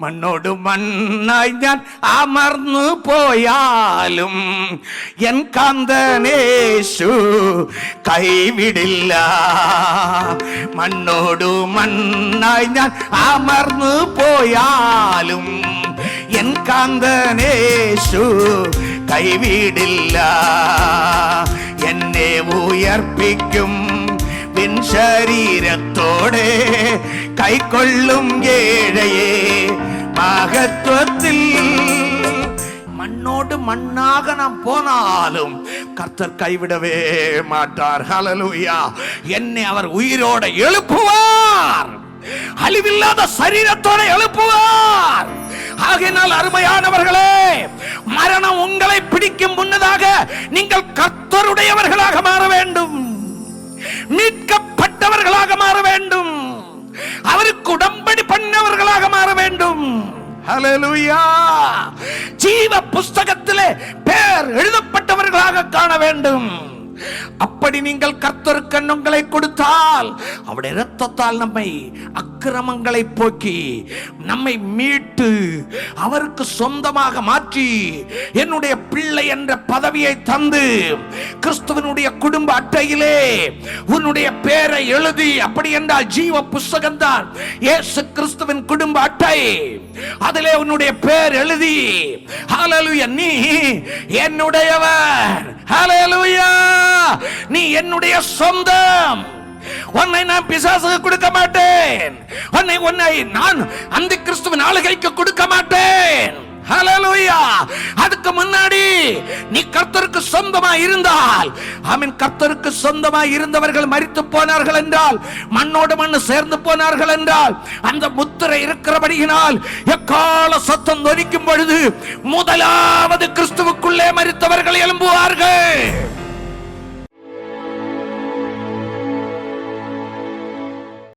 മണ്ണോട് മണ്ണായി ഞാൻ അമർന്നു പോയാലും എൻ കാന്തനേശു കൈവിടില്ല. മണ്ണോടു മണ്ണായി ഞാൻ അമർന്നു പോയാലും എൻ കാന്തനേശു കൈവിടില്ല. എന്നെ ഉയർപ്പിക്കും പിൻ ശരീരത്തോടെ കൈക്കൊള്ളും ഏഴയെ മഹത്വത്തിൽ. மண்ணோடு மண்ணாக நாம் போனாலும் கர்த்தர் கைவிடவே மாட்டார். ஹல்லேலூயா. என்னை அவர் உயிரோட எழுப்புவார், அழிவில்லாத சரீரத்தோட எழுப்புவார். ஆகையினால் அருமையானவர்களே, மரணம் உங்களை பிடிக்கும் முன்னதாக நீங்கள் கர்த்தருடையவர்களாக மாற வேண்டும், மீட்கப்பட்டவர்களாக மாற வேண்டும், அவருக்கு உடன்படி பண்ணவர்களாக மாற வேண்டும். ஹல்லேலூயா. ஜீவ புஸ்தகத்திலே பேர் எழுதப்பட்டவர்களாக காண வேண்டும். அப்படி நீங்கள் கர்த்தருக்கு உங்களை கொடுத்தால் அவருடைய இரத்தத்தால் நம்மை அக்கிரமங்களை போக்கி நம்மை மீட்டு அவருக்கு சொந்தமாக மாற்றி என்னுடைய பிள்ளை என்ற பதவியை தந்து கிறிஸ்துவனுடைய குடும்ப அட்டையிலே உன்னுடைய பெயரை எழுதி, அப்படி என்றால் ஜீவ புஸ்தகம் தான் இயேசு கிறிஸ்துவின் குடும்ப அட்டை, அதிலே உன்னுடைய பெயர் எழுதி ஹல்லேலூயா நீ என்னுடையவர், ஹல்லேலூயா நீ என்னுடைய சொந்தம், உன்னை நான் பிசாசுக்கு கொடுக்க மாட்டேன், உன்னை நான் அந்த கிறிஸ்துவின் ஆளுகைக்கு கொடுக்க மாட்டேன். ஹல்லேலூயா. அதுக்கு முன்னாடி நீ கர்த்தருக்கு சொந்தமா இருந்தால், ஆமென், கர்த்தருக்கு சொந்தமா இருந்தவர்கள் மரித்து போனார்கள் என்றால், மண்ணோடு மண்ணு சேர்ந்து போனார்கள் என்றால், அந்த முத்திரை இருக்கிறபடியினால் எக்கால சத்தம் தொனிக்கும் பொழுது முதலாவது கிறிஸ்துவுக்குள்ளே மரித்தவர்கள் எழும்புவார்கள்.